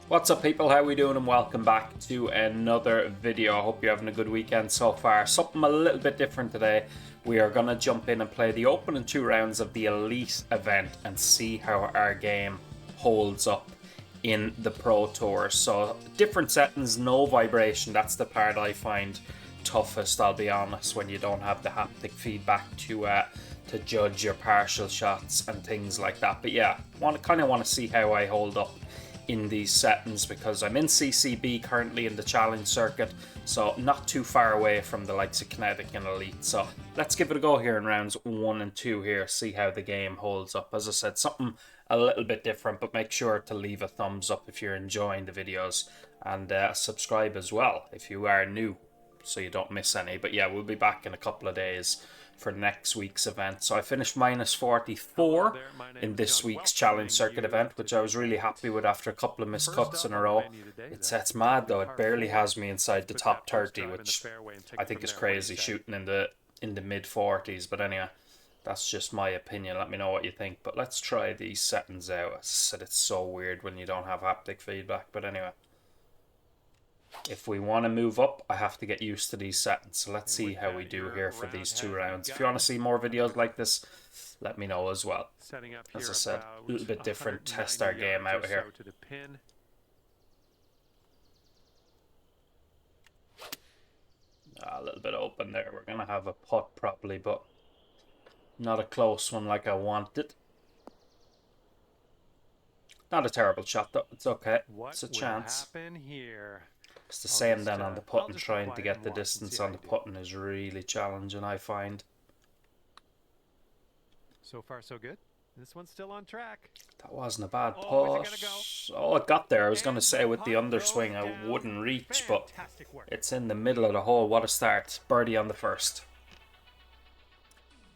What's up people, how we doing, and welcome back to another video. I hope you're having a good weekend so far. Something a little bit different today. We are going to jump in and play the opening 2 rounds of the Elite event and see how our game holds up in the Pro Tour. So different settings, no vibration. That's the part I find toughest, I'll be honest, when you don't have the haptic feedback to judge your partial shots and things like that. But yeah, kind of want to see how I hold up in these settings because I'm in CCB currently in the challenge circuit, so not too far away from the likes of Kinetic and Elite. So let's give it a go here in rounds 1 and 2 here, see how the game holds up. As I said, something a little bit different, but make sure to leave a thumbs up if you're enjoying the videos, and subscribe as well if you are new so you don't miss any. But yeah, we'll be back in a couple of days for next week's event. So I finished minus 44 in this week's challenge circuit event, which I was really happy with after a couple of missed cuts in a row. It's mad though, it barely has me inside the top 30, which I think is crazy, shooting in the mid 40s. But anyway, that's just my opinion. Let me know what you think. But let's try these settings out. As I said, it's so weird when you don't have haptic feedback. But anyway, if we want to move up, I have to get used to these settings. So let's see how we do here for these 2 rounds. If you want to see more videos like this, let me know as well. As I said, a little bit different, test our game out here. A little bit open there. We're going to have a putt probably, but not a close one like I wanted. Not a terrible shot though. It's okay. It's a chance. It's the same then on the putting. Trying to get the distance on the putting is really challenging, I find. So far, so good. This one's still on track. That wasn't a bad putt. Oh, it got there. I was going to say with the underswing I wouldn't reach, but it's in the middle of the hole. What a start. Birdie on the first.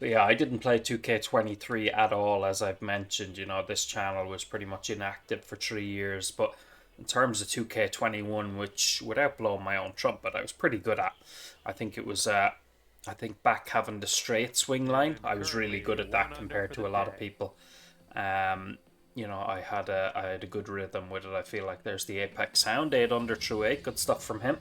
But yeah, I didn't play 2K23 at all, as I've mentioned. You know, this channel was pretty much inactive for 3 years, but in terms of 2K21, which, without blowing my own trumpet, I was pretty good at. I think it was, I think back having the straight swing line, I was really good at that compared to a lot of people. You know, I had a good rhythm with it. I feel like there's the Apex sound, 8 under through 8, good stuff from him.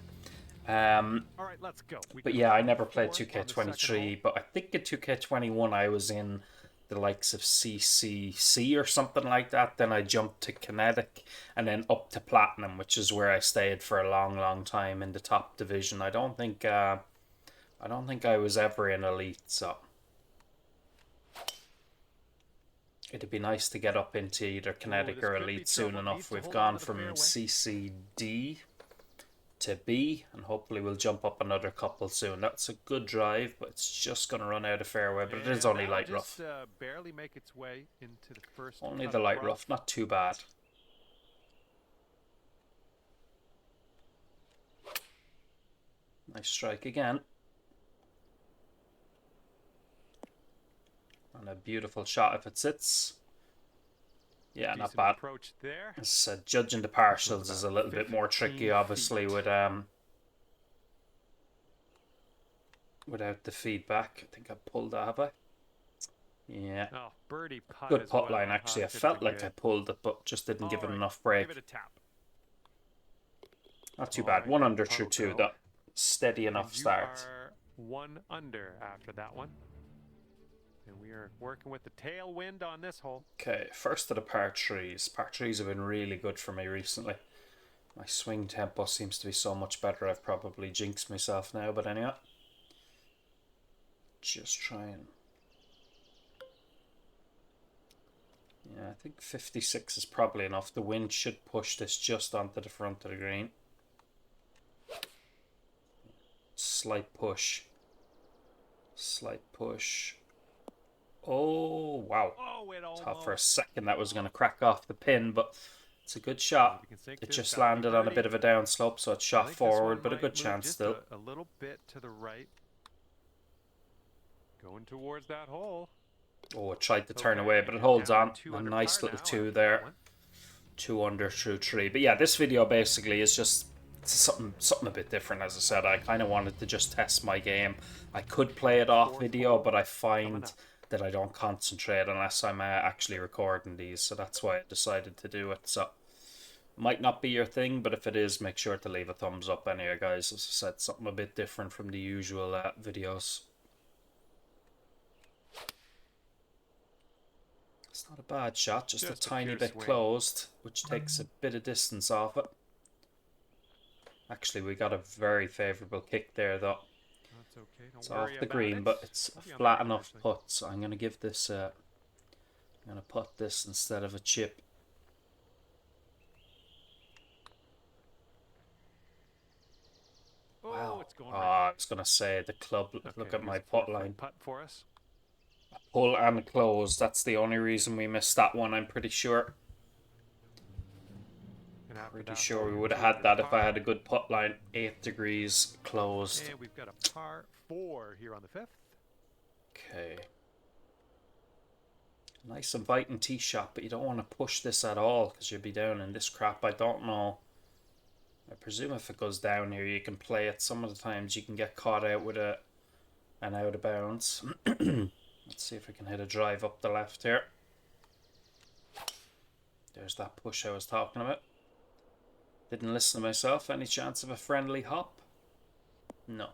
All right, let's go. But yeah, I never played 2K23, but I think in 2K21 I was in the likes of CCC or something like that. Then I jumped to Kinetic and then up to Platinum, which is where I stayed for a long time in the top division. I don't think I was ever in Elite, so it'd be nice to get up into either Kinetic or Elite soon enough. We've gone from CCD to B, and hopefully we'll jump up another couple soon. That's a good drive, but it's just going to run out of fairway. But it is only light rough. Barely make its way into the first. Only the light rough, not too bad. Nice strike again. And a beautiful shot if it sits. Yeah, not bad. As I said, judging the partials is a little bit more tricky, obviously, with without the feedback. I think I pulled that, have I? Yeah. Good putt line, actually. I felt like I pulled it, but just didn't give it enough break. Not too bad. 1 under through 2, though. Steady enough start. 1 under after that one. And we are working with the tailwind on this hole. Okay, first of the par 3s. Par 3s have been really good for me recently. My swing tempo seems to be so much better. I've probably jinxed myself now, but anyway. Just trying. Yeah, I think 56 is probably enough. The wind should push this just onto the front of the green. Slight push. Slight push. Oh, wow. Thought for a second that was going to crack off the pin, but it's a good shot. It just landed on a bit of a downslope, so it shot forward, but a good chance still. A little bit to the right. Going towards that hole. Oh, it tried to turn away, but it holds on. A nice little 2 there. 2 under through 3. But yeah, this video basically is just something a bit different. As I said, I kind of wanted to just test my game. I could play it off video, but I find that I don't concentrate unless I'm actually recording these, so that's why I decided to do it. So Might not be your thing, but if it is, make sure to leave a thumbs up anyway, guys. As I said, something a bit different from the usual videos. It's not a bad shot, just a tiny bit closed, which takes a bit of distance off it. Actually, we got a very favourable kick there, though. That's okay. Don't It's worry off the about green, it. but it's a I'll be on the flat green, enough actually. putt, so I'm going to give this I'm going to putt this instead of a chip. Oh, Wow. it's going Oh, right. I was going to say the club, Okay, look at here's my a putt 4-foot line. putt for us. Pull and close, that's the only reason we missed that one, I'm pretty sure. And after Pretty that sure hole, we your would have 2 had under that if I par. had a good putt line. 8 degrees closed. And we've got a par 4 here on the 5th. Okay. Nice inviting tee shot, but you don't want to push this at all because you'll be down in this crap. I don't know. I presume if it goes down here, you can play it. Some of the times you can get caught out with an out of bounds. Let's see if we can hit a drive up the left here. There's that push I was talking about. Didn't listen to myself. Any chance of a friendly hop? No.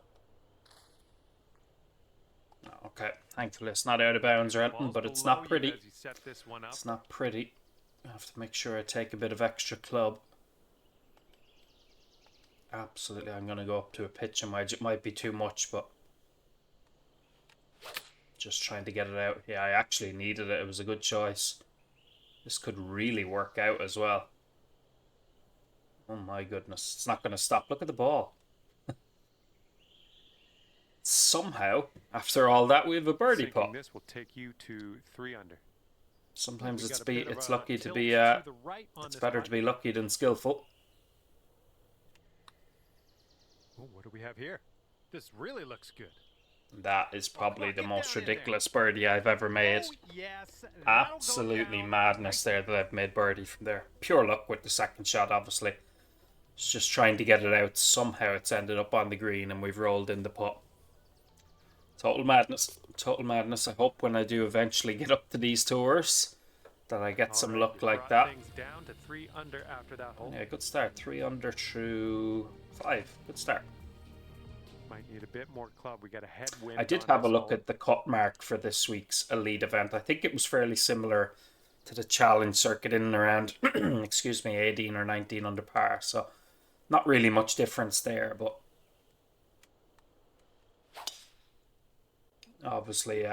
No, okay. Thankfully it's not out of bounds or anything, but it's not pretty. As you set this one up. It's not pretty. I have to make sure I take a bit of extra club. Absolutely, I'm going to go up to a pitch. It might be too much, but just trying to get it out. Yeah, I actually needed it. It was a good choice. This could really work out as well. Oh my goodness. It's not going to stop. Look at the ball. Somehow, after all that, we have a birdie putt. This will take you to 3 under. Sometimes it's lucky to be it's better to be lucky than skillful. Oh, what do we have here? This really looks good. That is probably the most ridiculous birdie I've ever made. Oh, yes, absolutely madness there that I've made birdie from there. Pure luck with the second shot, obviously. It's just trying to get it out. Somehow it's ended up on the green and we've rolled in the putt. Total madness. Total madness. I hope when I do eventually get up to these tours that I get some luck like that. Down to 3 under after that hole. Yeah, good start. 3 under through 5. Good start. Might need a bit more club. We got a headwind. I did have a look at the cut mark for this week's elite event. I think it was fairly similar to the challenge circuit in and around, excuse me, 18 or 19 under par. So not really much difference there, but obviously,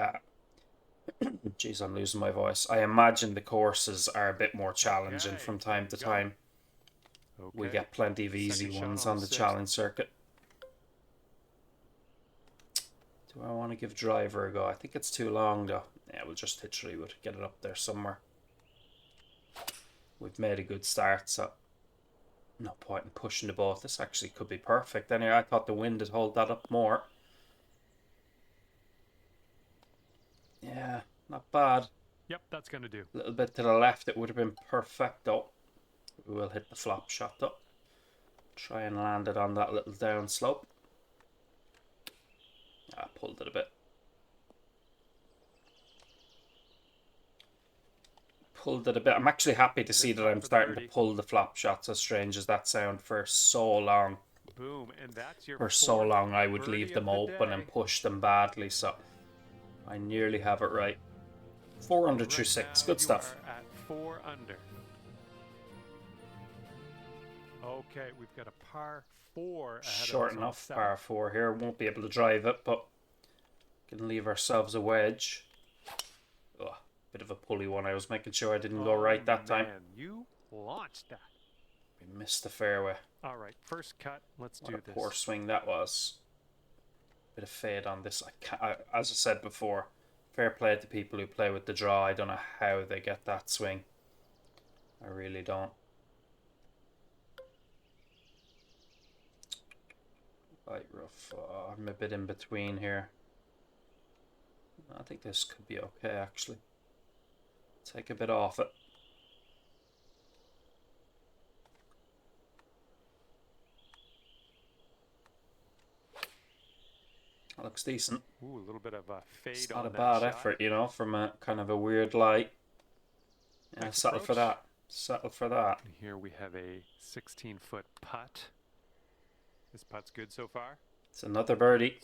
geez, I'm losing my voice. I imagine the courses are a bit more challenging from time to time. Okay. We get plenty of easy ones on the challenge circuit. Do I want to give driver a go? I think it's too long though. Yeah, we'll just hit 3 wood. Get it up there somewhere. We've made a good start, so no point in pushing the ball. This actually could be perfect. Anyway, I thought the wind would hold that up more. Yeah, not bad. Yep, that's going to do. A little bit to the left, it would have been perfecto. We will hit the flop shot up. Try and land it on that little down slope. I pulled it a bit. Pulled it a bit. I'm actually happy to see that I'm starting to pull the flop shots, as strange as that sound, for so long. Boom, and that's your for so long I would leave them open and push them badly, so I nearly have it right. 4 under through 6, good stuff. At 4 under. Okay, we've got a par 4 ahead Short of us enough, par 4 here. Won't be able to drive it, but can leave ourselves a wedge. Oh, bit of a pulley one. I was making sure I didn't go right that time. You launched that. We missed the fairway. All right, first cut. Let's do this. Poor swing that was. Bit of fade on this. As I said before, fair play to people who play with the draw. I don't know how they get that swing. I really don't. Quite rough. I'm a bit in between here. I think this could be okay, actually. Take a bit off it. That looks decent. Ooh, a little bit of a fade. It's not a bad effort, you know, from a kind of a weird light. Yeah, settle for that. Settle for that. And here we have a 16-foot putt. This putt's good so far. It's another birdie.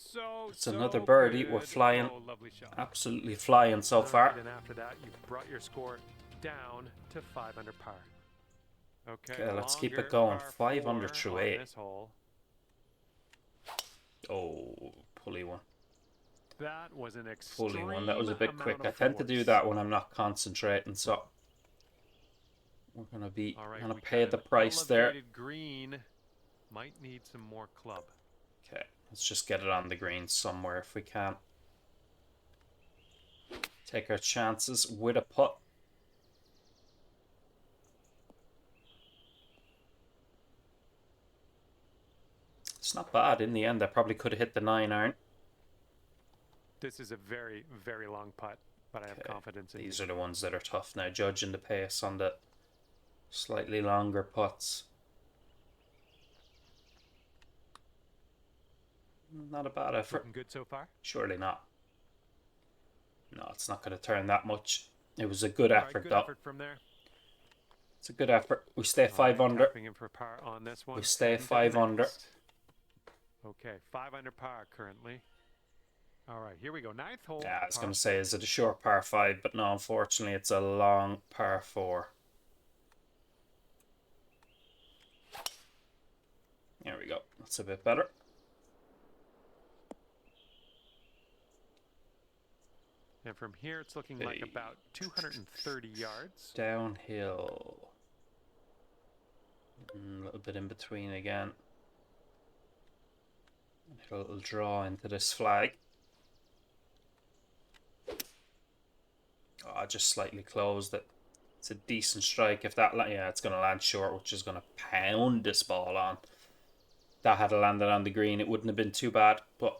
It's another birdie. Good. We're flying. Oh, lovely shot. Absolutely flying so far. Right, and after that, you brought your score down to 5 under par. Okay, let's keep it going. 5 under through 8. This hole. Oh, pulley one. That was an extreme Pulley one. That was a bit quick. I of tend to force. do that when I'm not concentrating, so we're gonna pay the price there. Elevated green might need some more club. Okay, let's just get it on the green somewhere if we can. Take our chances with a putt. It's not bad in the end. I probably could have hit the 9-iron. This is a very, very long putt, but I have confidence in These are the ones that are tough now, judging the pace on the slightly longer putts. Not a bad effort. Looking good so far? Surely not. No, it's not going to turn that much. It was a good effort, good though. Effort from there. It's a good effort. We stay 5 under. Tapping in for par on this one. We stay And 5 under. next. Okay, 5 under par currently. All right, here we go. 9th hole. Yeah, I was going to say, is it a short par 5? But no, unfortunately, it's a long par 4. There we go. That's a bit better. And from here, it's looking like about 230 yards. Downhill. A little bit in between again. A little draw into this flag. Oh, I just slightly closed it. It's a decent strike. If that, yeah, it's going to land short, which is going to pound this ball on. That had landed on the green, it wouldn't have been too bad. But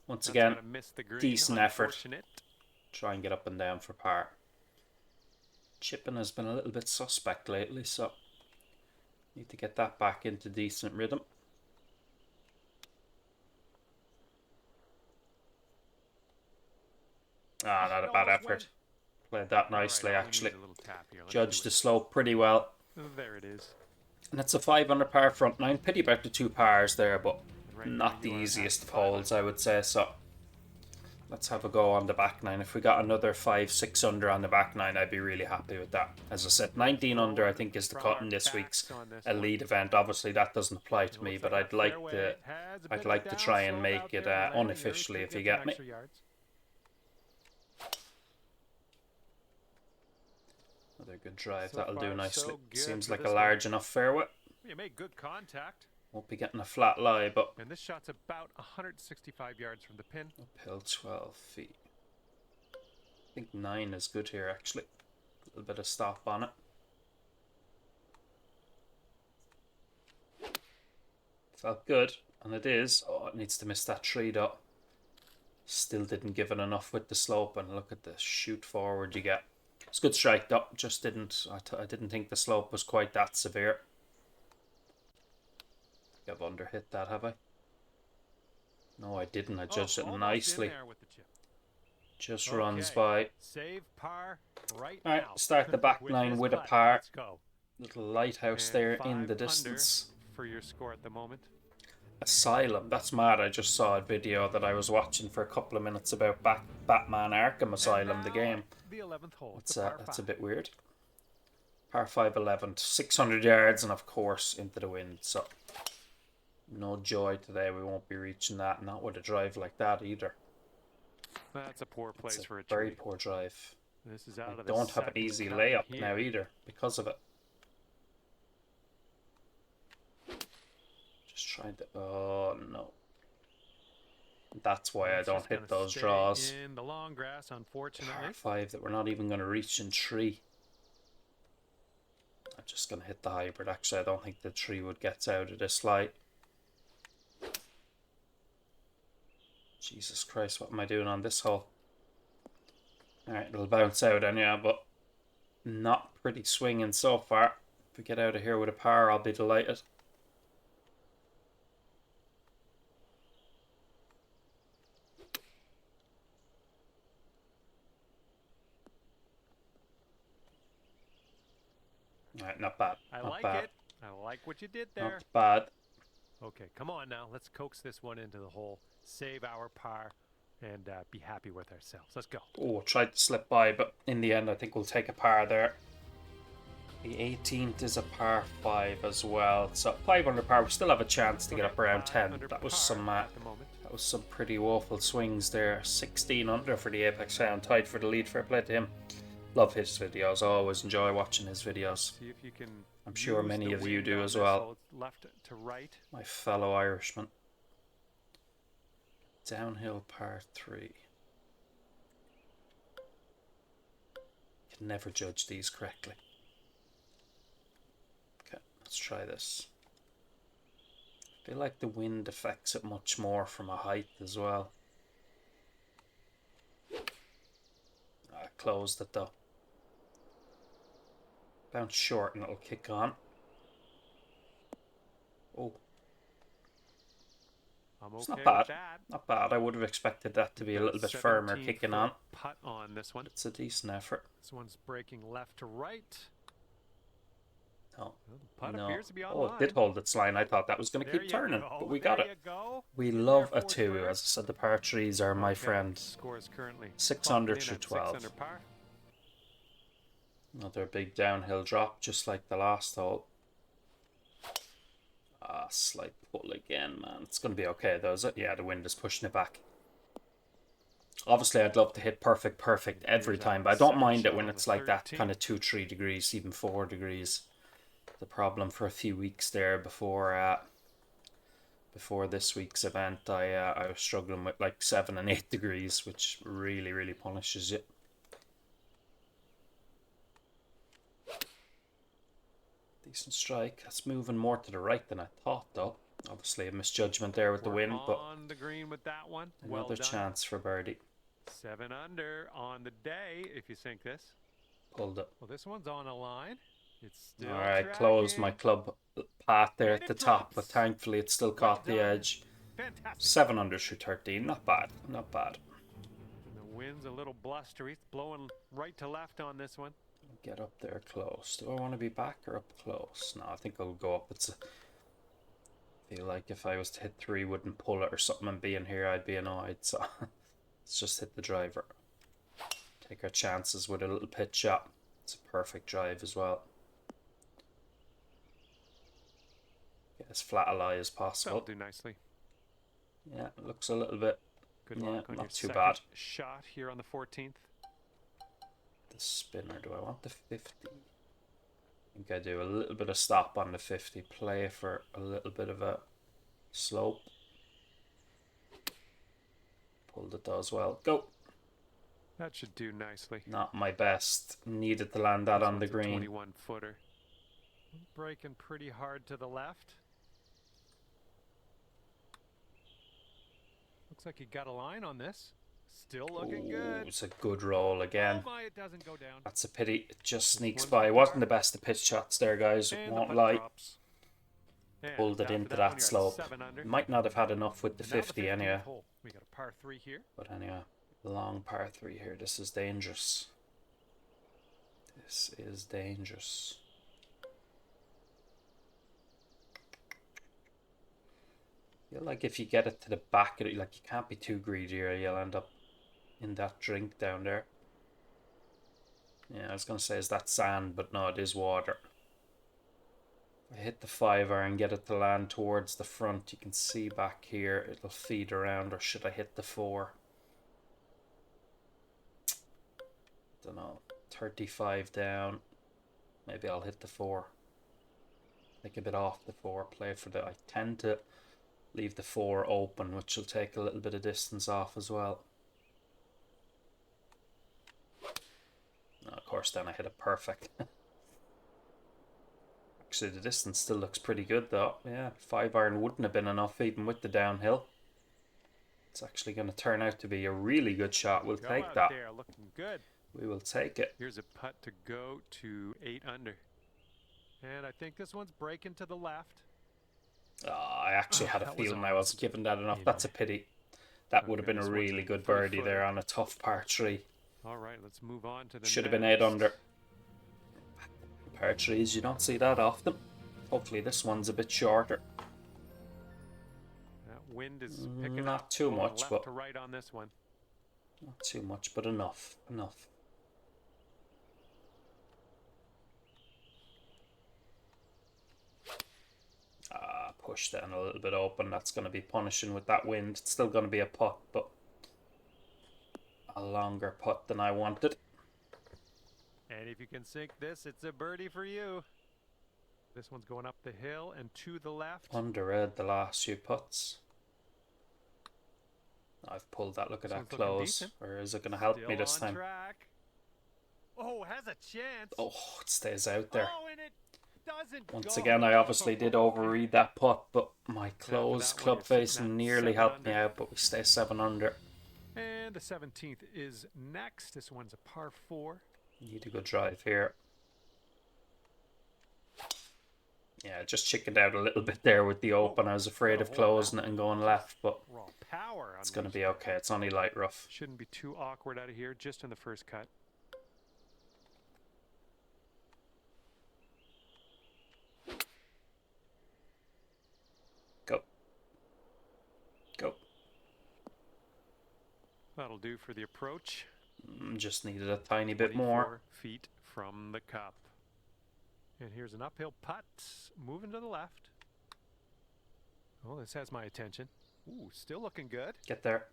once again, decent effort. Try and get up and down for par. Chipping has been a little bit suspect lately, so need to get that back into decent rhythm. Ah, not a bad effort. Played that nicely, actually. Judged the slope pretty well. There it is. And it's a 5 under par front 9. Pity about the 2 pars there, but not the easiest of holes, I would say. So let's have a go on the back 9. If we got another 5, 6 under on the back 9, I'd be really happy with that. As I said, 19 under I think is the cut in this week's elite event. Obviously that doesn't apply to me, but I'd like to try and make it unofficially, if you get me. Another good drive, that'll do nicely. Seems like a large enough fairway. You made good contact. Won't be getting a flat lie, but and this shot's about 165 yards from the pin. Uphill 12 feet. I think 9 is good here, actually. A little bit of stop on it. Felt good, and it is. Oh, it needs to miss that tree, though. Still didn't give it enough with the slope, and look at the shoot forward you get. It's a good strike, though. Just didn't. I didn't think the slope was quite that severe. I've underhit that, have I? No, I didn't. I judged it nicely. Just runs by. Save par right All right, now. start the back 9 with a par. Let's go. Little lighthouse there in the distance. For your score at the moment. Asylum. That's mad. I just saw a video that I was watching for a couple of minutes about Batman Arkham Asylum, the game. The 11th hole. That's a bit weird. Par 5 11, 600 yards, and of course into the wind. So no joy today. We won't be reaching that. Not with a drive like that either. That's a poor place for a tree. Very poor drive. This is out of the don't have an easy layup now either because of it. Just trying to. Oh no. That's why I don't hit those draws. In the long grass, unfortunately. Par 5 that we're not even going to reach in tree. I'm just going to hit the hybrid. Actually, I don't think the tree would get out of this light. Jesus Christ, what am I doing on this hole? Alright, it'll bounce out anyhow, but not pretty swinging so far. If we get out of here with a par, I'll be delighted. Alright, not bad. I Not like bad. it. I like what you did there. Not bad. Okay, come on now. Let's coax this one into the hole. Save our par and be happy with ourselves. Let's go. Oh, tried to slip by, but in the end, I think we'll take a par there. The 18th is a par 5 as well. So 5 under par, we still have a chance to get up around 10. That was some pretty woeful swings there. 16 under for the Apex Hound, tied for the lead. Fair play to him. Love his videos. I always enjoy watching his videos. See if you can. I'm sure many of you do as well. Left to right. My fellow Irishman. Downhill par 3. Can never judge these correctly. Okay, let's try this. I feel like the wind affects it much more from a height as well. I closed it though. Bounce short and it'll kick on. Oh. It's not bad. Not bad. I would have expected that to be a little bit firmer kicking on. Putt on this one. It's a decent effort. This one's breaking left to right. Oh, putt appears to be on oh, it did hold its line. I thought that was going to keep turning, but we got it. We love a 2. As I said, the par 3s are my friend. Scores currently 6 under through 12. Another big downhill drop, just like the last hole. Ah, slight pull again, man. It's going to be okay, though, is it? Yeah, the wind is pushing it back. Obviously, I'd love to hit perfect every time, but I don't mind it when it's like that, kind of 2-3 degrees, even 4 degrees. The problem for a few weeks there before this week's event, I was struggling with like 7 and 8 degrees, which really punishes you. Decent strike. That's moving more to the right than I thought, though. Obviously a misjudgment there with the wind, but on the green with that one. Another chance for birdie. 7 under on the day if you sink this. Pulled it. Well, this one's on a line. It's still Alright, closed my club path there at the top, but thankfully it still caught the edge. Fantastic. 7 under through 13. Not bad. Not bad. And the wind's a little blustery. It's blowing right to left on this one. Get up there close. Do I want to be back or up close? No, I think I'll go up. I feel like if I was to hit 3, wouldn't pull it or something and be in here, I'd be annoyed. So let's just hit the driver. Take our chances with a little pitch shot. It's a perfect drive as well. Get as flat a lie as possible. That'll do nicely. Yeah, it looks a little bit. Good luck on not your too second bad. shot here on the 14th. The spinner. Do I want the 50? I think I do a little bit of stop on the 50. Play for a little bit of a slope. Pulled it though as well. Go. That should do nicely. Not my best. Needed to land that on the green. 21 footer. Breaking pretty hard to the left. Looks like he got a line on this. Still looking good. It's a good roll again. Oh my, it doesn't go down. That's a pity. It just sneaks by. It wasn't the best of pitch shots there, guys. Won't lie. Pulled it into that slope. Might not have had enough with the 50 anyway. We got a par 3 here. But anyway, long par 3 here. This is dangerous. This is dangerous. I feel like if you get it to the back of it, like you can't be too greedy or you'll end up in that drink down there. Yeah, I was going to say, is that sand? But no, it is water. If I hit the 5-iron and get it to land towards the front, you can see back here, it'll feed around. Or should I hit the 4? Don't know. 35 down. Maybe I'll hit the 4. Take a bit off the 4. Play for the... I tend to leave the 4 open, which will take a little bit of distance off as well. Of course, then I hit it perfect. Actually, the distance still looks pretty good, though. Yeah, 5-iron wouldn't have been enough, even with the downhill. It's actually going to turn out to be a really good shot. We'll take that. There, looking good. We will take it. Here's a putt to go to 8 under. And I think this one's breaking to the left. Oh, I actually had a feeling I wasn't giving that enough. That's a pity. That would have been a really good birdie there on a tough par 3. All right, let's move on to the Should have been 8 under. Par trees, you don't see that often. Hopefully this one's a bit shorter. That wind is picking Not up. too Going much, left but to right on this one. not too much, but enough. Enough. Push down a little bit open. That's going to be punishing with that wind. It's still going to be a putt, but a longer putt than I wanted. And if you can sink this, it's a birdie for you. This one's going up the hill and to the left. Underread the last few putts. I've pulled that. Look at that close. Or is it going to help me this time? Track. Oh, has a chance. Oh, it stays out there. Oh, and it doesn't Once go. again, I obviously did overread that putt, but my close club face nearly helped me out, but we stay 7 under. And the 17th is next. This one's a par 4. Need a good drive here. Yeah, just chickened out a little bit there with the open. I was afraid of closing it and going left, but it's going to be okay. It's only light rough. Shouldn't be too awkward out of here, just in the first cut. Go. Go. That'll do for the approach. Just needed a tiny bit more. 4 feet from the cup. And here's an uphill putt, moving to the left. Oh, this has my attention. Ooh, still looking good. Get there.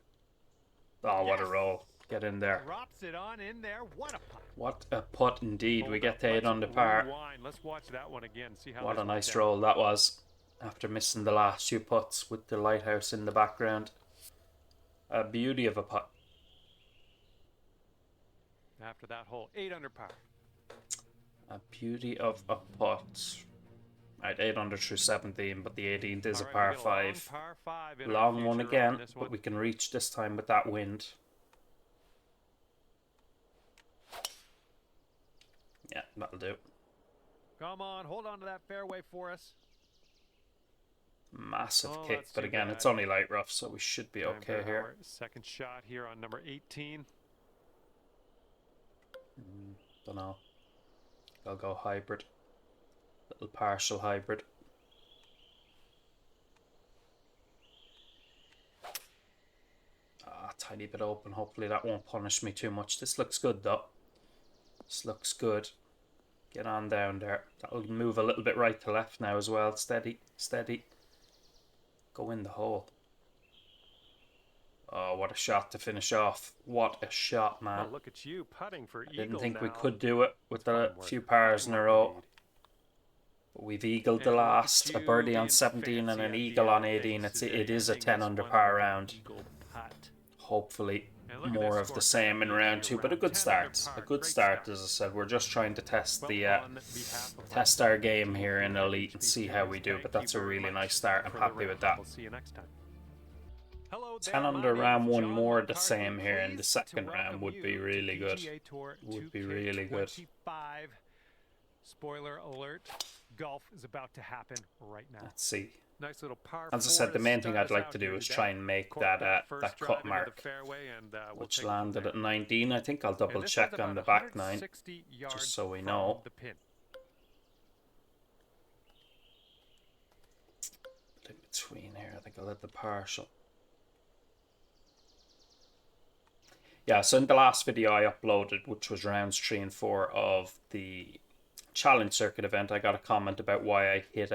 Oh, what a roll. Get in there. Drops it on in there. What a putt. What a putt indeed. We get to 8 under par. Let's watch that one again. See how what a nice roll that was. After missing the last few putts with the lighthouse in the background. A beauty of a putt. After that hole, 8 under par. A beauty of a putt. Right, 8 under through 17, but the 18th is a par 5. Long one again, but we can reach this time with that wind. Yeah, that'll do. Come on, hold on to that fairway for us. Massive kick, but again, it's only light rough, so we should be okay here. Second shot here on number 18. Don't know. I'll go hybrid. Little partial hybrid. Tiny bit open. Hopefully that won't punish me too much. This looks good though. This looks good. Get on down there. That'll move a little bit right to left now as well. Steady, steady. Go in the hole. Oh, what a shot to finish off. What a shot, man. Oh, look at you putting for eagle. I didn't think now. we could do it with a few pars in a row. But we've eagled the last, a birdie on 17 and an eagle on 18. It is a 10 under par round. Hopefully more of the same in round 2, but a good start. A good start, as I said. We're just trying to test test our game here in Elite and see how we do, but that's a really nice start. I'm happy with that. 10 under round 1, more the same here in the second round would be really good. Would be really good. Spoiler alert, golf is about to happen right now. Let's see. Nice little par. As I said, the main thing I'd like to do is try and make that cut mark, which landed at 19. I think I'll double check on the back 9, just so we know. In between here, I think I'll hit the partial. Yeah, so in the last video I uploaded, which was rounds 3 and 4 of the Challenge Circuit event, I got a comment about why I hit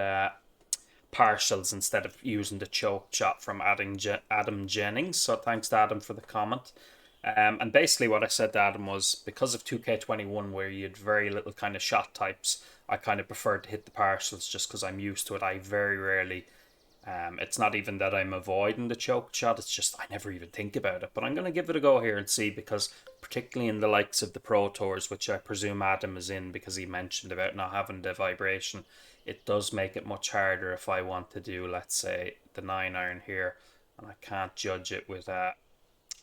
partials instead of using the choke shot from Adam Jennings. So thanks to Adam for the comment. And basically what I said to Adam was, because of 2K21 where you had very little kind of shot types, I kind of preferred to hit the partials just because I'm used to it. I very rarely... it's not even that I'm avoiding the choke shot, it's just I never even think about it. But I'm going to give it a go here and see, because particularly in the likes of the Pro Tours, which I presume Adam is in because he mentioned about not having the vibration, it does make it much harder if I want to do, let's say, the 9-iron here, and I can't judge it with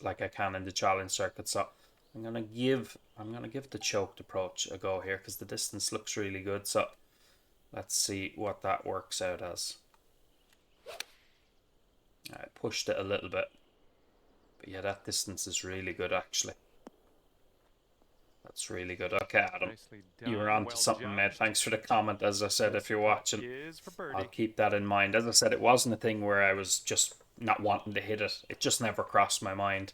like I can in the Challenge Circuit. So I'm gonna give the choked approach a go here because the distance looks really good. So let's see what that works out as. I pushed it a little bit, but yeah, that distance is really good actually. That's really good. Okay, Adam. Nicely You were done. on to Well something, mate. judged. Thanks for the comment. As I said, This if you're putt watching, is for I'll birdie. keep that in mind. As I said, it wasn't a thing where I was just not wanting to hit it. It just never crossed my mind.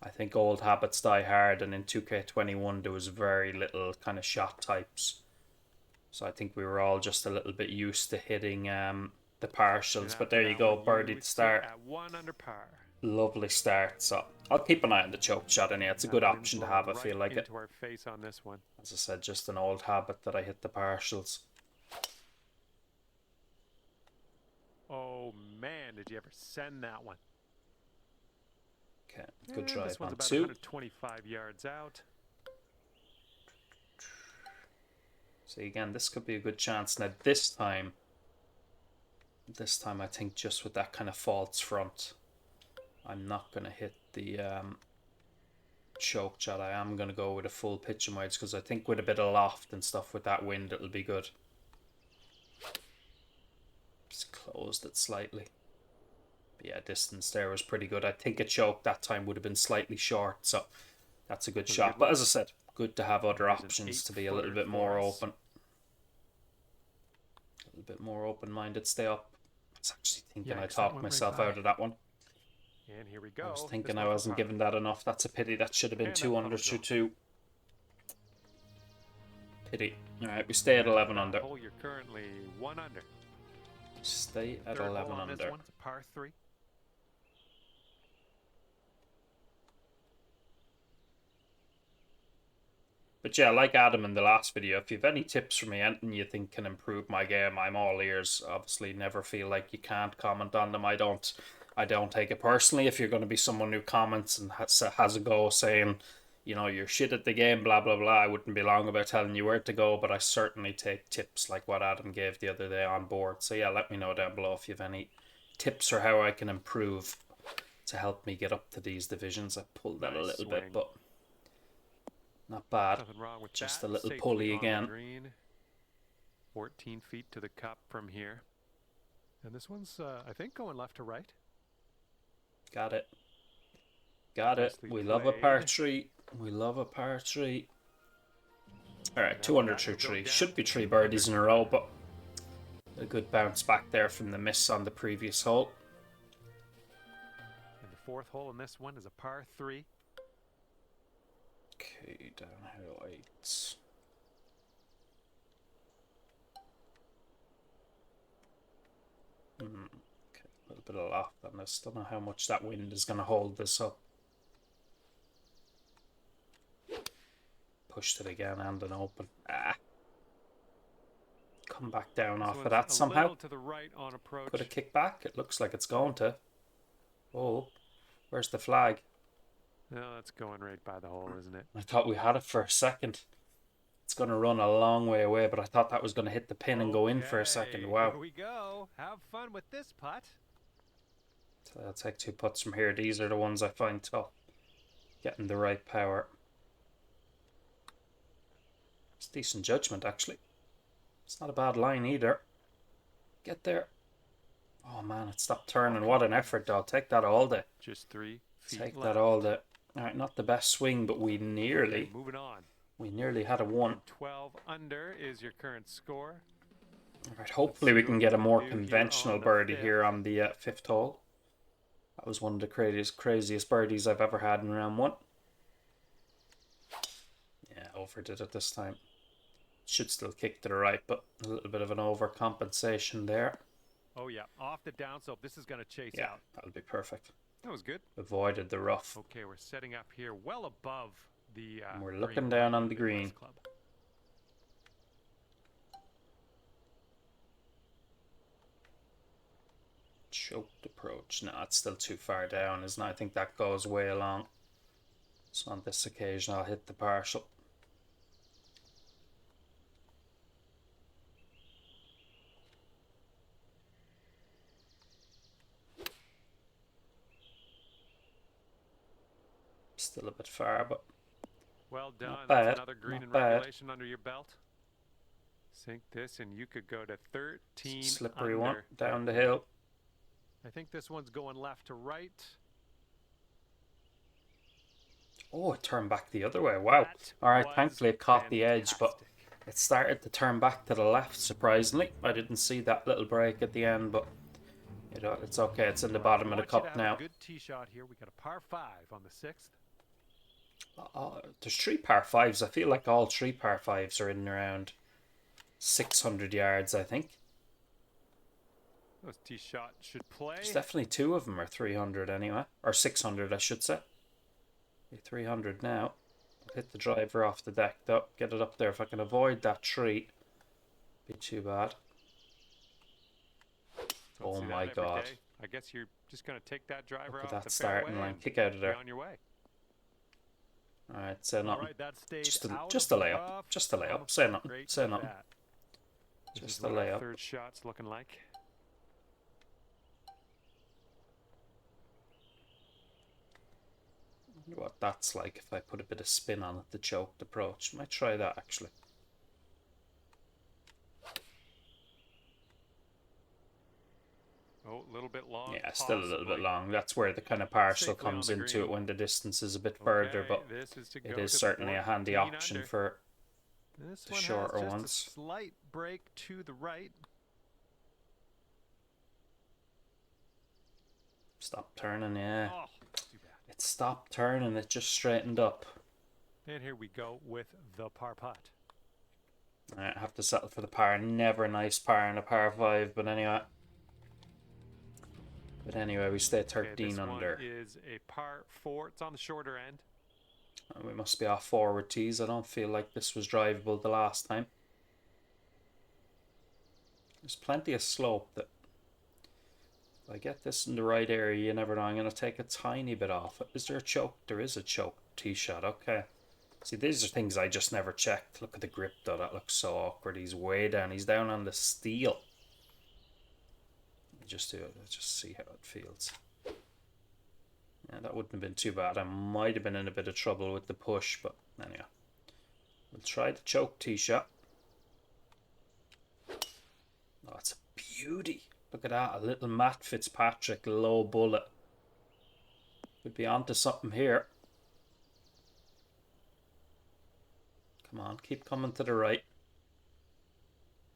I think old habits die hard, and in 2K21 there was very little kind of shot types. So I think we were all just a little bit used to hitting the And partials. But after there you that go, one, birdie you to sit start. at 1 under par. Lovely start. So I'll keep an eye on the choke shot anyway. It's a good That wind's option to blowing have, I right feel like it. into our face on this one. As I said, just an old habit that I hit the partials. Oh man, did you ever send that one? Okay, good And drive this one's on about 2. 125 yards out. See, again, this could be a good chance. Now, this time I think just with that kind of false front, I'm not going to hit the choke shot. I am going to go with a full pitch and wedge because I think with a bit of loft and stuff with that wind, it'll be good. Just closed it slightly. But yeah, distance there was pretty good. I think a choke that time would have been slightly short, so that's a good shot. But as I said, good to have other options to be a little bit more open. A little bit more open-minded. Stay up. I was actually thinking I talked myself out of that one. And here we go. I was thinking I wasn't giving that enough. That's a pity. That should have been 2 under through 2. Pity. Alright, we stay at 11 under. You're currently 1 under. Stay at 11 under. This one's a par 3. But yeah, like Adam in the last video, if you have any tips for me, anything you think can improve my game, I'm all ears. Obviously, never feel like you can't comment on them. I don't take it personally. If you're going to be someone who comments and has a go saying, you know, you're shit at the game, blah, blah, blah, I wouldn't be long about telling you where to go, but I certainly take tips like what Adam gave the other day on board. So yeah, let me know down below if you have any tips or how I can improve to help me get up to these divisions. I pulled that a little bit, but not bad. Nothing wrong with just that. A little Safely pulley again. 14 feet to the cup from here. And this one's, I think, going left to right. Got it. Got it. We love a par 3. We love a par 3. Alright, 2 under through 3. Should be 3 birdies in a row, but a good bounce back there from the miss on the previous hole. And the 4th hole in this one is a par 3. Okay, downhill 8s. Okay, a little bit of loft on this. Don't know how much that wind is going to hold this up. Pushed it again and an open. Come back down off of that somehow. To the right on approach. Could have kicked back. It looks like it's going to. Oh, where's the flag? No, that's going right by the hole, isn't it? I thought we had it for a second. It's going to run a long way away, but I thought that was going to hit the pin and go in for a second. Wow. Here we go. Have fun with this putt. So I'll take 2 putts from here. These are the ones I find tough. Getting the right power. It's decent judgment, actually. It's not a bad line either. Get there. Oh man, it stopped turning. What an effort, though. I'll take that all day. Just 3 feet Take left. that all day. Alright, not the best swing, but we nearly... Okay, moving on. We nearly had a 1. 12 under is your current score. Alright, hopefully we can get a more conventional birdie here on the 5th hole. That was one of the craziest birdies I've ever had in round 1. Yeah, overdid it this time. Should still kick to the right, but a little bit of an overcompensation there. Oh yeah, off the downslope. This is going to chase out. That'll be perfect. That was good. Avoided the rough. Okay, we're setting up here well above the and we're looking down on the green. Club. Choked approach. No, it's still too far down, isn't it? I think that goes way along. So on this occasion I'll hit the partial. Still a bit far, but well done. Not bad. That's another green in regulation under your belt. Sink this and you could go to 13 slippery under. one down the hill. I think this one's going left to right. Oh, it turned back the other way. Wow. Alright, thankfully it caught the edge, but it started to turn back to the left, surprisingly. I didn't see that little break at the end, but you know, it's okay. It's in the bottom of the cup now. Good tee shot here. We got a par 5 on the 6th. There's 3 par 5s. I feel like all 3 par 5s are in around 600 yards, I think. Those tee shot should play. There's definitely 2 of them are 300 anyway. Or 600, I should say. 300 now. Hit the driver off the deck though. Get it up there. If I can avoid that tree, be too bad. Oh my god. I guess you're just going to take that driver off that the fairway starting line. Kick out of there. on your way. Alright, say nothing. Just a layup. Rough. Just a layup. Say nothing. Say nothing. Just a layup. Third shot's looking like. I wonder what that's like if I put a bit of spin on it, the choked approach. Might try that actually. Oh, a little bit long. Yeah, still a little bit long. That's where the kind of partial comes into it when the distance is a bit further, but it is certainly a handy option for the shorter ones. A slight break to the right. Stop turning, yeah. Oh, too bad. It stopped turning, it just straightened up. And here we go with the par putt. Alright, I have to settle for the par. Never a nice par in a par 5, but anyway. We stay 13 this under. One is a par 4. It's on the shorter end. And we must be off forward tees. I don't feel like this was drivable the last time. There's plenty of slope that if I get this in the right area, you never know. I'm going to take a tiny bit off. Is there a choke? There is a choke tee shot. Okay. See, these are things I just never checked. Look at the grip though. That looks so awkward. He's way down. He's down on the steel. Just do it. Let's just see how it feels. Yeah, that wouldn't have been too bad. I might have been in a bit of trouble with the push, but anyway. We'll try the choke tee shot. Oh, it's a beauty. Look at that. A little Matt Fitzpatrick low bullet. Could be onto something here. Come on, keep coming to the right.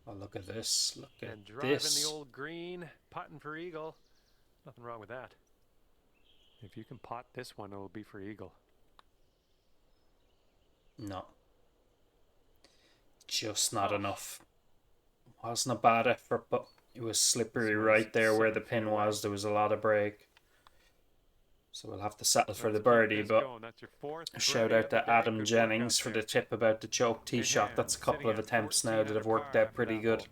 Oh, look at this. Look at and driving this. the old green, putting for eagle. Nothing wrong with that. If you can pot this one, it'll be for eagle. No. Just not enough. Wasn't a bad effort, but it was slippery right there where the pin was. There was a lot of break. So we'll have to settle for the birdie, but a shout out to Adam Jennings for the tip about the choke tee shot. That's a couple of attempts now that have worked out pretty good.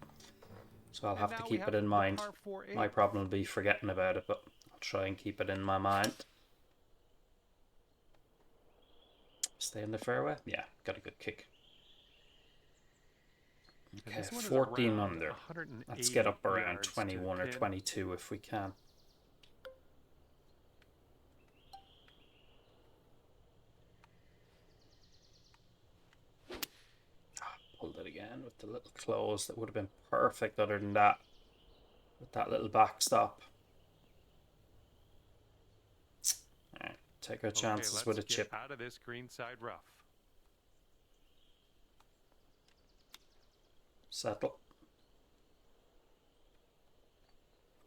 So I'll have to keep it in mind. My problem will be forgetting about it, but I'll try and keep it in my mind. Stay in the fairway? Yeah, got a good kick. Okay, 14 under. Let's get up around 21 or 22 if we can. Pulled it again with the little close. That would have been perfect other than that. With that little backstop. Alright, take our chances with a chip. Out of this greenside rough. Settle.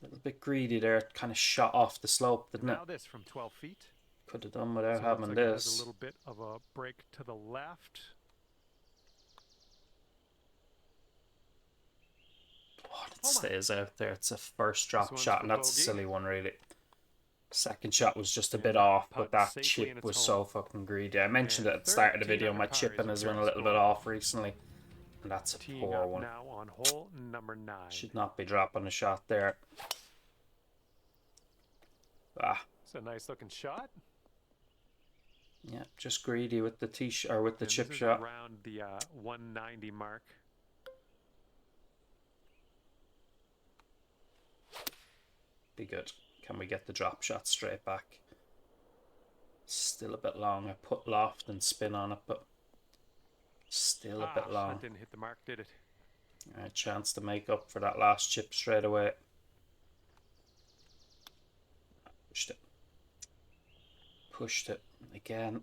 A little bit greedy there. It kind of shot off the slope, didn't it? Now this from 12 feet. Could have done without so having like this. There's a little bit of a break to the left. Oh, it stays out there. It's a first drop shot, and that's a silly one, really. Second shot was just a bit off, but that chip was so fucking greedy. I mentioned it at the start of the video. My chipping has been a little bit off recently. And that's a poor one. Now on hole number 9. Should not be dropping a shot there. Ah. It's a nice looking shot. Yeah, just greedy with the tee or with the chip shot. Around the 190 mark. Be good. Can we get the drop shot straight back? Still a bit long. I put loft and spin on it, but still a bit long. That didn't hit the mark, did it? Alright, chance to make up for that last chip straight away. Pushed it. Pushed it again.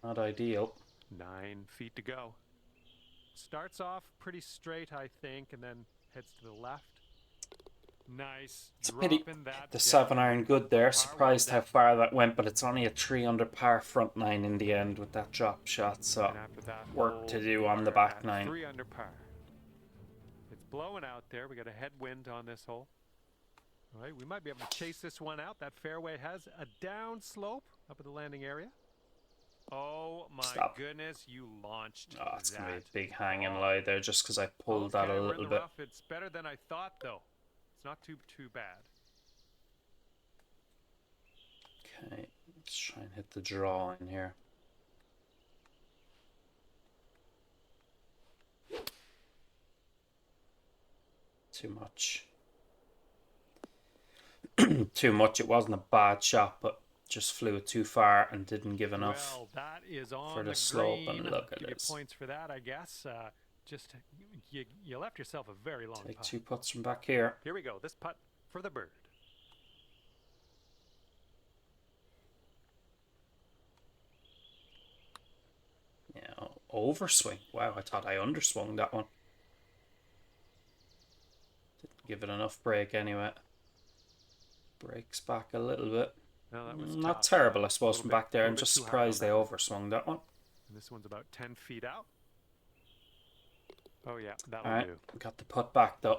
Not ideal. 9 feet to go. Starts off pretty straight, I think, and then heads to the left. Nice. It's a pity. Dropping that The down. 7-iron good there. Par, Surprised well how far that went, but it's only a 3 under par front 9 in the end with that drop shot. So and after that work to hole, do on we're the back at 9. 3 under par. It's blowing out there. We got a headwind on this hole. All right, we might be able to chase this one out. That fairway has a down slope up at the landing area. Oh my goodness, you launched Oh, it's going to be a that. big hanging lie there just because I pulled that a we're in little the bit. rough. It's better than I thought, though. It's not too bad. Okay, let's try and hit the draw in here. Too much. Too much. It wasn't a bad shot, but just flew it too far and didn't give enough that is on for the slope. And look at Give this. you points for that, I guess. Just you left yourself a very long Take putt. 2 putts from back here. Here we go. This putt for the bird. Yeah, overswing. Wow, I thought I underswung that one. Didn't give it enough break anyway. Breaks back a little bit. No, that was not tough. terrible, I suppose, from back there. I'm bit just too hard on surprised they that. overswung that one. And this one's about 10 feet out. Oh yeah, that'll All right, do. we got the putt back though.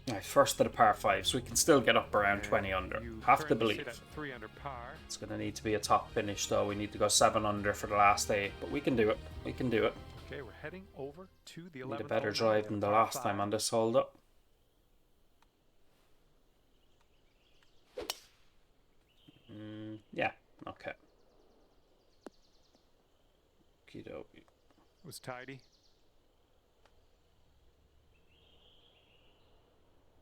All right, first to the par 5, so we can still get up around And 20 under. you Have to currently sit believe. at 3 under par. It's going to need to be a top finish though. We need to go 7 under for the last 8, but we can do it. We can do it. Okay, we're heading over to the 11th. Need a better hole now. drive than the Par last 5. time on this hold up. Yeah, okay. Okey-dokey. It was tidy.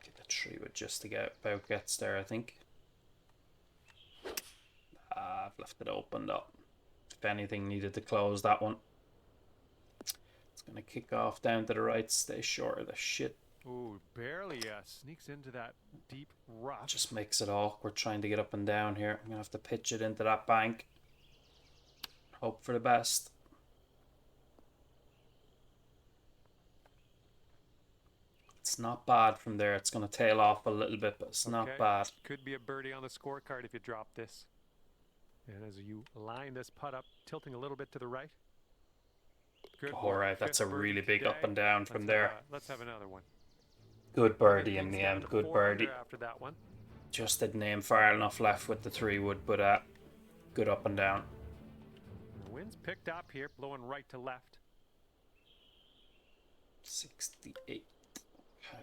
Get the tree with just about gets there, I think. I've left it opened up. If anything, needed to close that one. It's going to kick off down to the right, stay short of the shit. Ooh, barely sneaks into that deep rough. Just makes it awkward trying to get up and down here. I'm going to have to pitch it into that bank. Hope for the best. It's not bad from there. It's going to tail off a little bit, but it's not bad. Could be a birdie on the scorecard if you drop this. And as you line this putt up, tilting a little bit to the right. Good All right, that's a really big up and down from there. Let's have another one. Good birdie in the end. Good birdie. After that one. Just didn't aim far enough left with the 3-wood, but good up and down. The wind's picked up here, blowing right to left. 68. Okay.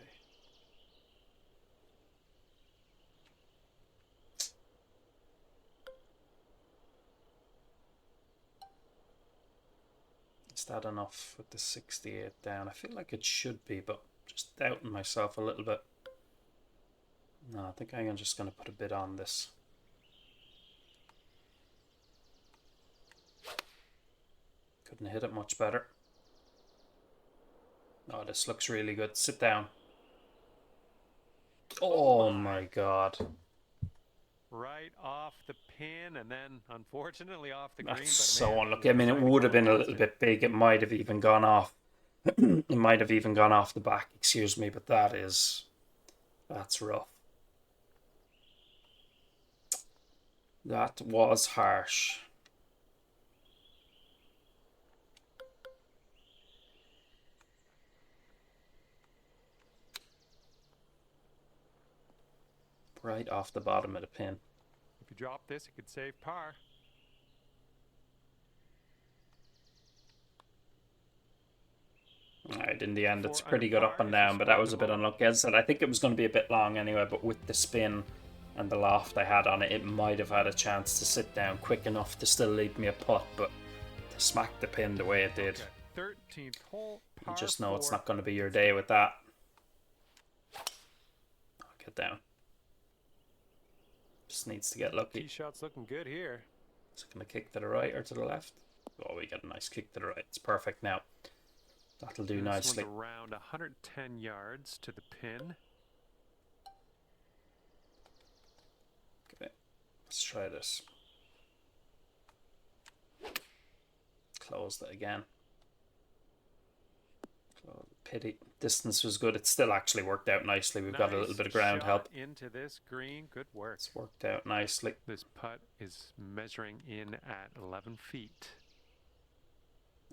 Is that enough with the 68 down? I feel like it should be, but just doubting myself a little bit. No, I think I'm just going to put a bit on this. Couldn't hit it much better. Oh, this looks really good. Sit down. Oh my god. Right off the pin and then unfortunately off the green. That's so unlucky. I mean, it would have been a little bit big. It might have even gone off. It might have even gone off the back, excuse me, but that's rough. That was harsh. Right off the bottom of the pin. If you drop this, it could save par. Alright, in the end, it's pretty good up and down, but that was a bit unlucky. As I said, I think it was going to be a bit long anyway, but with the spin and the loft I had on it, it might have had a chance to sit down quick enough to still leave me a putt, but to smack the pin the way it did. Okay. 13th hole, par You just know 4. it's not going to be your day with that. I'll get down. Just needs to get lucky. Tee shot's looking good here. Is it going to kick to the right or to the left? Oh, we get a nice kick to the right. It's perfect now. That'll do nicely. This one's around 110 yards to the pin. Okay, let's try this. closed it again. Pity. Distance was good. It still actually worked out nicely. We've got a little bit of ground help. Into this green. Good work. It's worked out nicely. This putt is measuring in at 11 feet.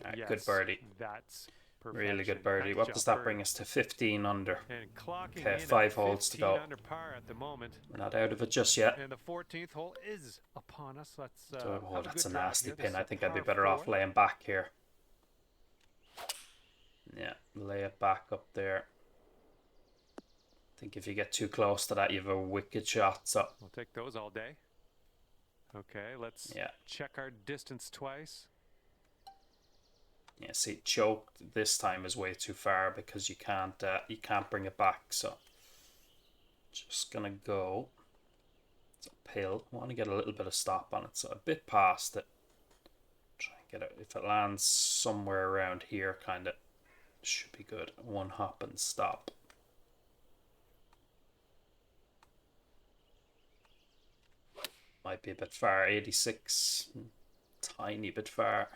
All right, yes, good birdie. That's really perfection. good birdie. Nice What job, does that birdie. bring us to? 15 under. And clocking Okay, in 5 at holes to 15 go. under par at the moment. We're not out of it just yet. And the 14th hole is upon us. Let's Oh, that's a drive nasty here. This pin. is I a think I'd be par better off 4. laying back here. Yeah, lay it back up there. I think if you get too close to that, you have a wicked shot. So We'll take those all day. Okay, let's check our distance twice. Yeah, see, choked this time is way too far because you can't bring it back. So just gonna go. It's uphill. I want to get a little bit of stop on it, so a bit past it. Try and get it. If it lands somewhere around here, kind of should be good. One hop and stop. Might be a bit far. 86, tiny bit far.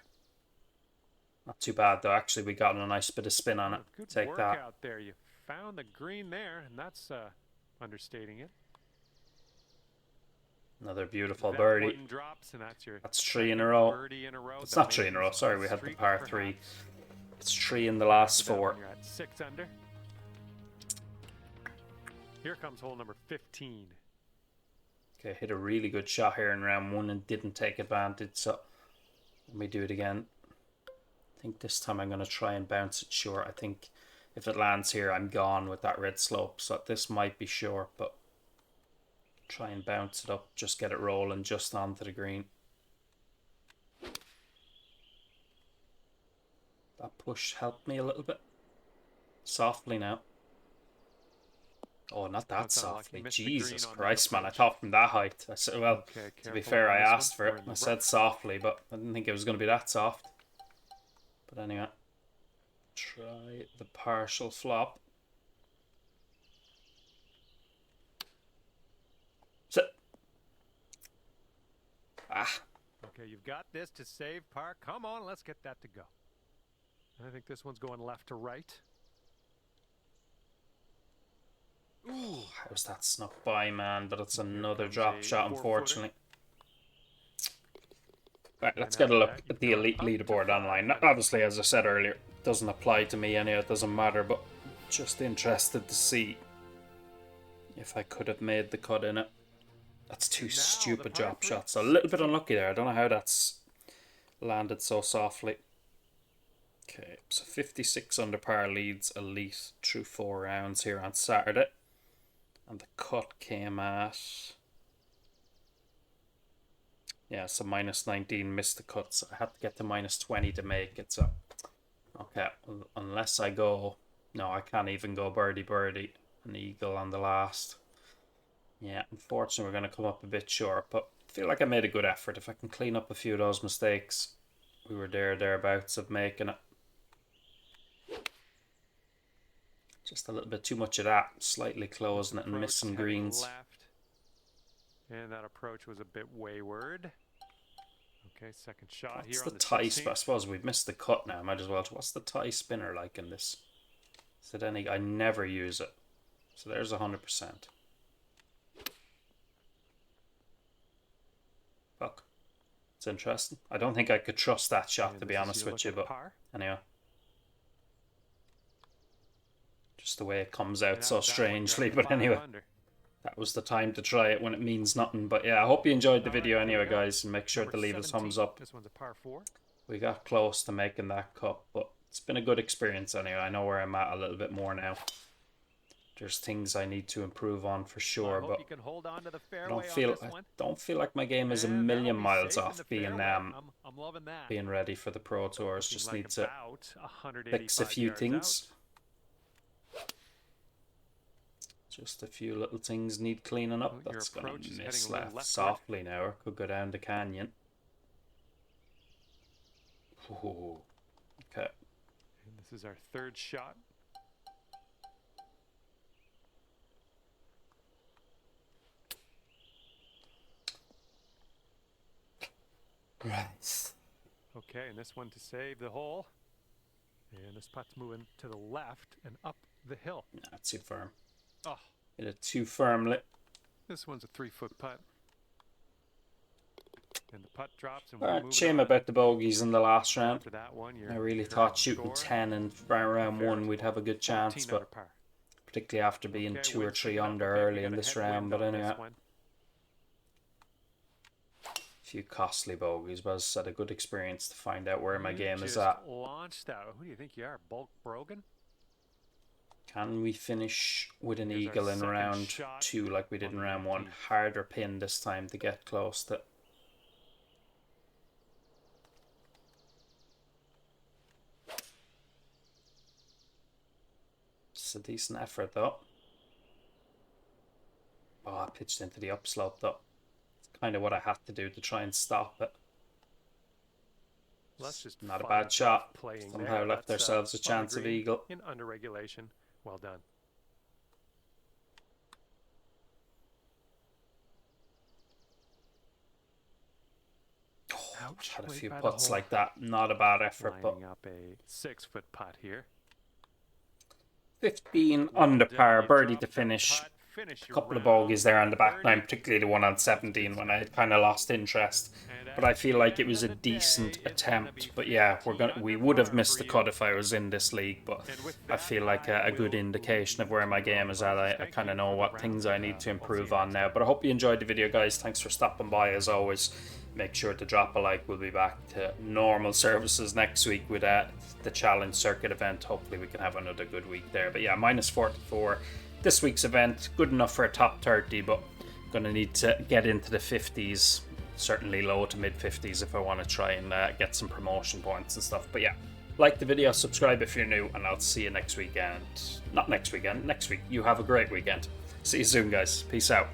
Not too bad though. Actually, we got a nice bit of spin on it. Good Take work that. out there. You found the green there, and that's understating it. Another beautiful That birdie. one drops, and that's 3 in a row. birdie in a row. It's not 3 in a row. Sorry, we had the par 3. It's 3 in the last 4. You're at 6 under. Here comes hole number 15. Okay, hit a really good shot here in round 1 and didn't take advantage. So let me do it again. I think this time I'm going to try and bounce it short. I think if it lands here, I'm gone with that red slope. So this might be short, but try and bounce it up. Just get it rolling just onto the green. That push helped me a little bit. Softly now. Oh, not that softly. Jesus Christ, man. I thought from that height. I said, well, to be fair, I asked for it. I said softly, but I didn't think it was going to be that soft. But anyway, try the partial flop. Sit. Ah. Okay, you've got this to save par. Come on, let's get that to go. I think this one's going left to right. Ooh, how's that snuck by, man? But it's another drop shot, unfortunately. Right, let's get a look at the elite leaderboard online. Obviously, as I said earlier, it doesn't apply to me anyway, it doesn't matter, but just interested to see if I could have made the cut in it. That's 2 stupid drop shots. A little bit unlucky there. I don't know how that's landed so softly. Okay, so 56 under par leads elite through 4 rounds here on Saturday. And the cut came at... yeah, so minus 19, missed the cut. So I had to get to minus 20 to make it. So, okay, unless I go... no, I can't even go birdie. An eagle on the last. Yeah, unfortunately we're going to come up a bit short. But I feel like I made a good effort. If I can clean up a few of those mistakes, we were thereabouts of making it. Just a little bit too much of that. Slightly closing it and missing greens. Left. And that approach was a bit wayward. Okay, second shot here. What's the tie spin? I suppose we've missed the cut now. Might as well. What's the tie spinner like in this? Is it any? I never use it. So there's 100%. Fuck. It's interesting. I don't think I could trust that shot, to be honest with you. But anyway. Just the way it comes out so strangely, but anyway, that was the time to try it when it means nothing. But yeah, I hope you enjoyed the video anyway, guys, and make sure to leave a thumbs up. This one's a par 4. We got close to making that cut, but it's been a good experience anyway. I know where I'm at a little bit more now. There's things I need to improve on for sure, but I don't feel like my game is a million miles off being ready for the Pro Tours. Just need to fix a few things. Just a few little things need cleaning up. That's going to miss left softly now, or could go down the canyon. Ooh. Okay. And this is our third shot. Right. Okay, and this one to save the hole. And this putt's moving to the left and up the hill. Not too firm. Oh, Hit it too firmly. this one's a 3-foot putt. And the putt drops and Alright, shame about the bogeys in the last round. after that one, I really thought shooting 10 in round 1 we'd have a good chance, but particularly after being 2 or 3 under early in this round. But anyway, a few costly bogeys, but as I said, a good experience to find out where my game is at. Launched out. Who do you think you are, Bulk Brogan? Can we finish with an eagle in round 2 like we did in round 1? Harder pin this time to get close to. It's a decent effort though. Oh, I pitched into the upslope though. It's kind of what I had to do to try and stop it. Just not a bad shot. Somehow left ourselves a chance of eagle. In under regulation. Well done. Ouch, had a few putts like that. Not a bad effort, but lining up a 6-foot putt here. 15 under par, birdie to finish. A couple of bogeys there on the back nine, particularly the one on 17 when I had kind of lost interest. But I feel like it was a decent attempt. But yeah, we would have missed the cut if I was in this league. But I feel like a good indication of where my game is at. I kind of know what things I need to improve on now. But I hope you enjoyed the video, guys. Thanks for stopping by as always. Make sure to drop a like. We'll be back to normal services next week with the Challenge Circuit event. Hopefully we can have another good week there. But yeah, minus 44. This week's event, good enough for a top 30, but going to need to get into the 50s, certainly low to mid 50s if I want to try and get some promotion points and stuff. But yeah, like the video, subscribe if you're new, and I'll see you next weekend. Not next weekend, next week. You have a great weekend. See you soon, guys. Peace out.